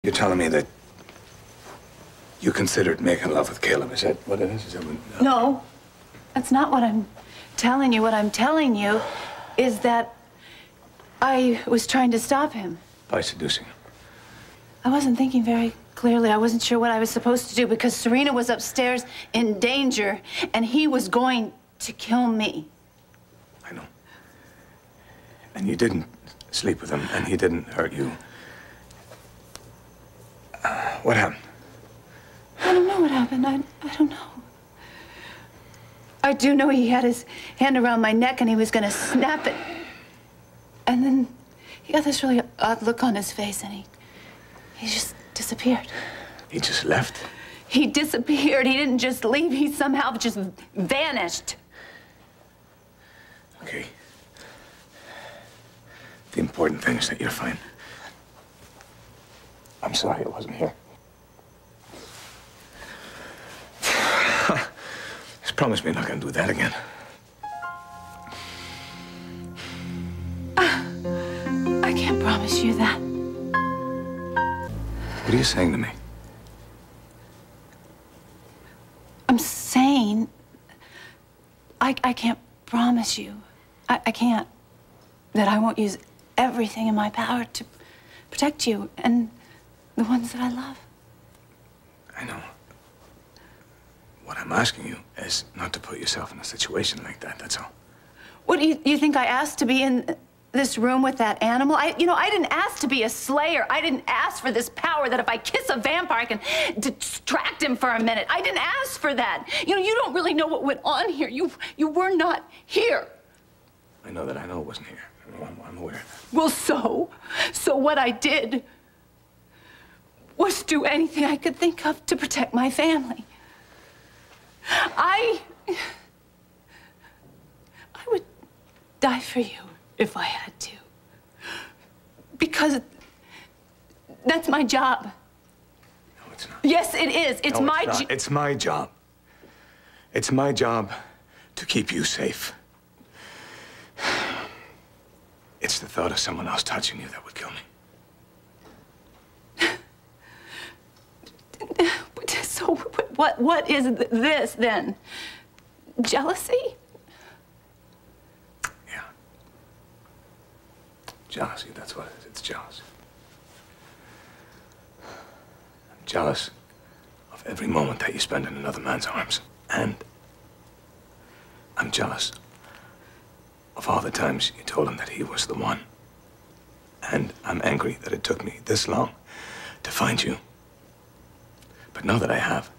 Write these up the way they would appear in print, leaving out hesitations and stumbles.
You're telling me that you considered making love with Caleb. Is that what it is? Is that what, No, that's not what I'm telling you. What I'm telling you is that I was trying to stop him. By seducing him? I wasn't thinking very clearly. I wasn't sure what I was supposed to do because Serena was upstairs in danger and he was going to kill me. I know. And you didn't sleep with him and he didn't hurt you. What happened? I don't know what happened. I don't know. I do know he had his hand around my neck and he was going to snap it. And then he got this really odd look on his face and he just disappeared. He just left? He disappeared. He didn't just leave. He somehow just vanished. Okay. The important thing is that you're fine. I'm sorry I wasn't here. Just promise me you're not going to do that again. I can't promise you that. What are you saying to me? I'm saying I can't promise you. I can't. That I won't use everything in my power to protect you and the ones that I love. I know. What I'm asking you is not to put yourself in a situation like that, that's all. What, do you think I asked to be in this room with that animal? I didn't ask to be a slayer. I didn't ask for this power that if I kiss a vampire, I can distract him for a minute. I didn't ask for that. You don't really know what went on here. You were not here. I know that I know it wasn't here. I'm aware. Well, so what I did was do anything I could think of to protect my family. I would die for you if I had to. Because that's my job. No, it's not. Yes, it is. It's my job. It's my job. It's my job to keep you safe. It's the thought of someone else touching you that would kill me. So what is this then? Jealousy? Yeah. Jealousy, that's what it is. It's jealousy. I'm jealous of every moment that you spend in another man's arms. And I'm jealous of all the times you told him that he was the one. And I'm angry that it took me this long to find you. But now that I have,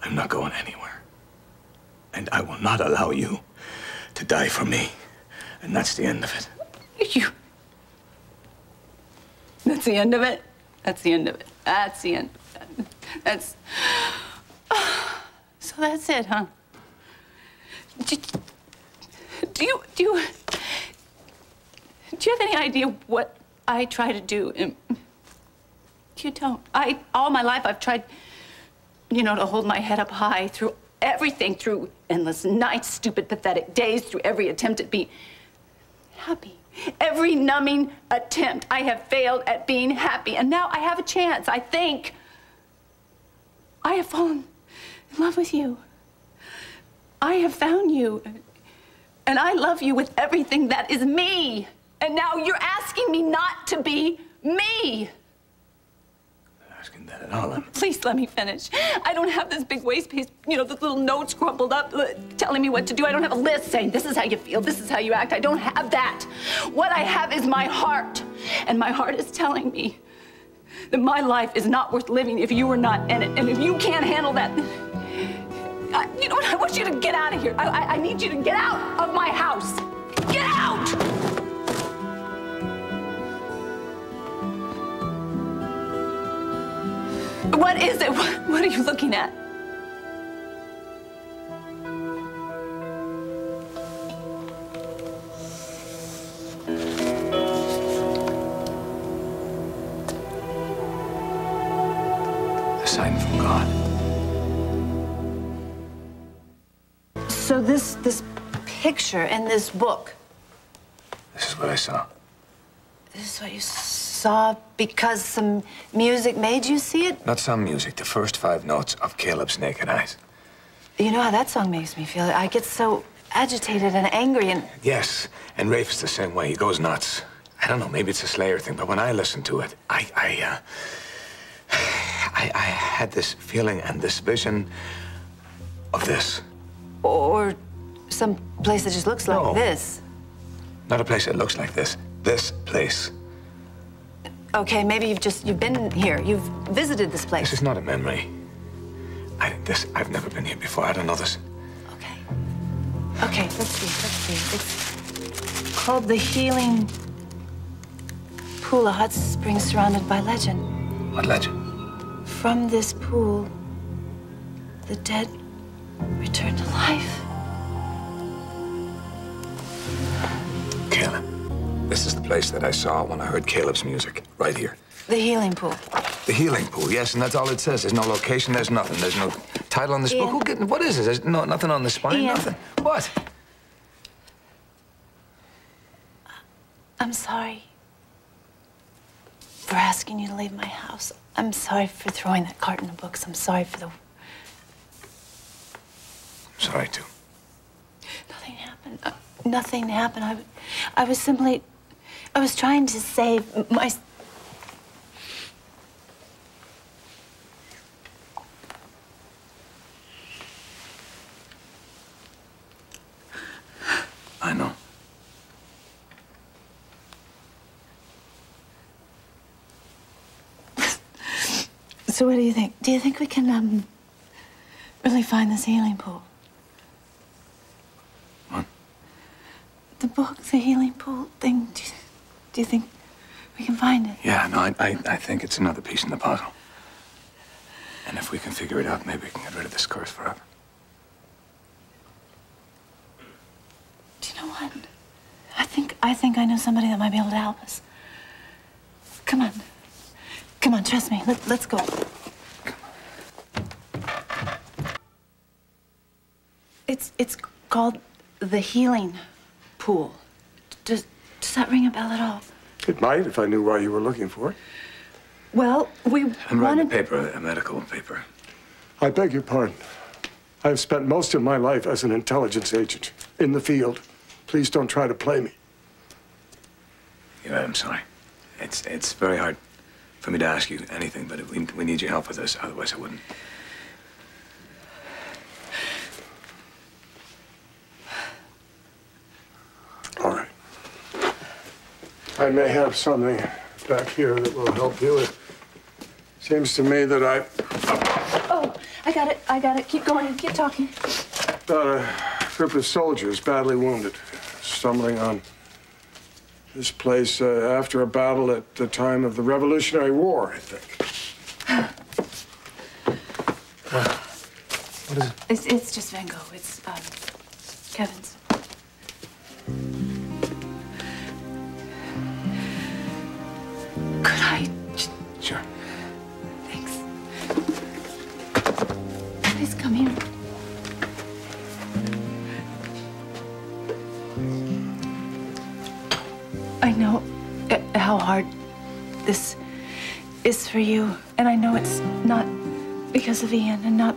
I'm not going anywhere. And I will not allow you to die for me. And that's the end of it. That's the end of it? That's the end of it. That's the end of it. That's... So that's it, huh? Do you have any idea what I try to do? You don't. All my life I've tried, to hold my head up high through everything, through endless nights, stupid, pathetic days, through every attempt at being happy. Every numbing attempt, I have failed at being happy. And now I have a chance, I think. I have fallen in love with you. I have found you. And I love you with everything that is me. And now you're asking me not to be me. Asking that at all, huh? Please let me finish. I don't have this big waste piece, the little notes crumpled up telling me what to do. I don't have a list saying this is how you feel, this is how you act. I don't have that. What I have is my heart. And my heart is telling me that my life is not worth living if you are not in it. And if you can't handle that, you know what? I want you to get out of here. I need you to get out of my house. Get out! What is it? What are you looking at? A sign from God. So this picture in this book. This is what I saw. This is what you saw. saw because some music made you see it? Not some music, the first 5 notes of Caleb's Naked Eyes. You know how that song makes me feel? I get so agitated and angry and... Yes, and Rafe is the same way. He goes nuts. I don't know, maybe it's a Slayer thing, but when I listen to it, I had this feeling and this vision of this. Or some place that just looks like this. Not a place that looks like this. This place. Okay, maybe you've been here. You've visited this place. This is not a memory. I've never been here before. I don't know this. Okay. Okay, let's see. It's called the Healing Pool, a hot spring surrounded by legend. What legend? From this pool, the dead return to life. Caleb. This is the place that I saw when I heard Caleb's music. Right here. The Healing Pool. The Healing Pool, yes, and that's all it says. There's no location, there's nothing. There's no title on this book. What is it? There's nothing on the spine, Ian. nothing. What? I'm sorry for asking you to leave my house. I'm sorry for throwing that carton of books. I'm sorry for the... Sorry, too. Nothing happened. Nothing happened. I was simply... I was trying to save my... I know. So what do you think? Do you think we can, really find this healing pool? What? The book, the healing pool thing. Do you think we can find it? Yeah, no, I think it's another piece in the puzzle. And if we can figure it out, maybe we can get rid of this curse forever. Do you know what? I think I know somebody that might be able to help us. Come on. Come on, trust me. Let's go. It's called the Healing Pool. Does that ring a bell at all? It might, if I knew why you were looking for it. Well, I'm writing a paper, a medical paper. I beg your pardon. I've spent most of my life as an intelligence agent in the field. Please don't try to play me. Yeah, I'm sorry. It's very hard for me to ask you anything, but we need your help with this, otherwise I wouldn't. All right. I may have something back here that will help you. It seems to me that Oh, I got it. Keep going. Keep talking. About a group of soldiers badly wounded, stumbling on this place after a battle at the time of the Revolutionary War, I think. What is it? It's just Van Gogh. It's Kevin's. Could I? Sure. Thanks. Please come here. I know how hard this is for you, and I know it's not because of Ian and not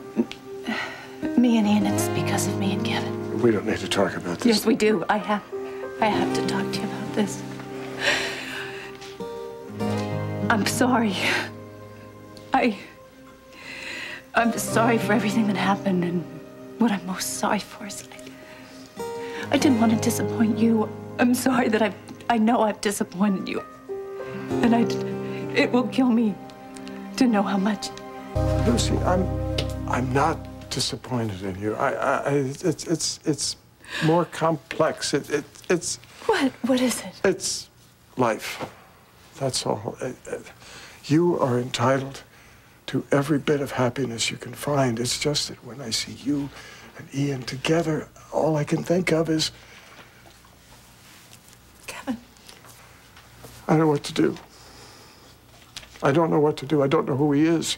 me and Ian. It's because of me and Kevin. We don't need to talk about this. Yes, we do. I have to talk to you about this. I'm sorry. I'm sorry for everything that happened, and what I'm most sorry for is I didn't want to disappoint you. I'm sorry that I know I've disappointed you, and it will kill me to know how much. Lucy, I'm not disappointed in you. It's more complex. It's What is it? It's life. That's all. You are entitled to every bit of happiness you can find. It's just that when I see you and Ian together, all I can think of is Kevin. I don't know what to do. I don't know what to do. I don't know who he is.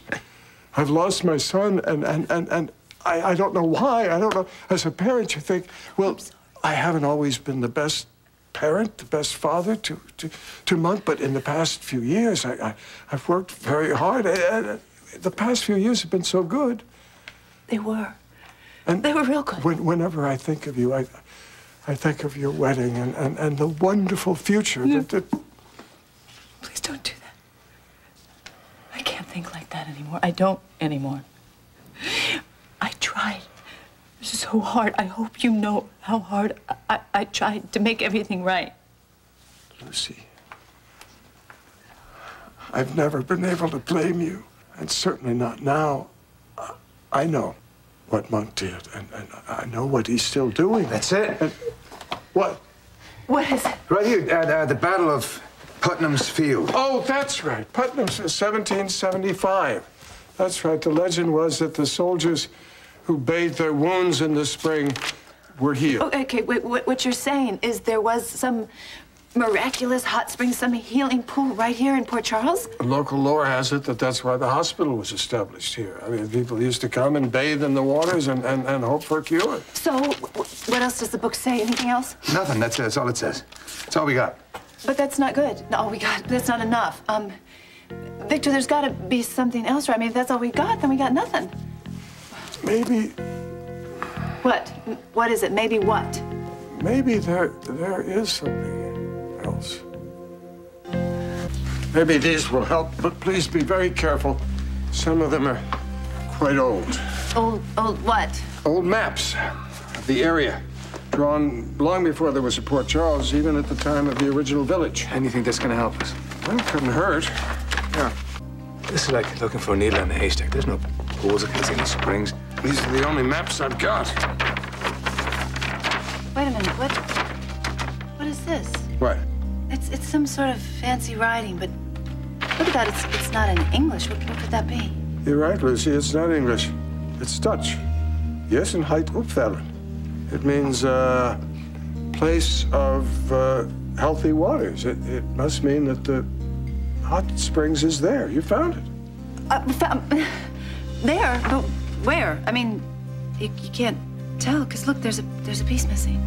I've lost my son, and I don't know why. I don't know. As a parent, you think, well, I haven't always been the best parent, the best father to Monk. But in the past few years, I've worked very hard. The past few years have been so good. They were. And they were real good. Whenever I think of you, I think of your wedding and the wonderful future that... Please don't do that. I can't think like that anymore. I don't anymore. I tried so hard. I hope you know how hard I tried to make everything right. Lucy, I've never been able to blame you, and certainly not now. I know what Monk did, and I know what he's still doing. That's it. And what? What is it? Right here, the Battle of Putnam's Field. Oh, that's right. Putnam's 1775. That's right. The legend was that the soldiers who bathed their wounds in the spring were healed. Oh, okay, wait, what you're saying is there was some miraculous hot spring, some healing pool right here in Port Charles? Local lore has it that that's why the hospital was established here. I mean, people used to come and bathe in the waters and hope for a cure. So, what else does the book say? Anything else? Nothing. That's all it says. That's all we got. But that's not good. No, we got, that's not enough. Victor, there's got to be something else, right? I mean, if that's all we got, then we got nothing. Maybe... What? What is it? Maybe what? Maybe there is something else. Maybe these will help, but please be very careful. Some of them are quite old. Old what? Old maps of the area, drawn long before there was a Port Charles, even at the time of the original village. And you think that's gonna help us? Well, it couldn't hurt. Yeah. This is like looking for a needle in a haystack. There's no pools, there's any springs. These are the only maps I've got. Wait a minute, what is this? What? It's some sort of fancy writing, but look at that, it's not in English. What could that be? You're right, Lucy, it's not English. It's Dutch. Jessenheid opvellen. It means, place of, healthy waters. It must mean that the hot springs is there. You found it. There? But where? I mean, you can't tell, because look, there's a piece missing.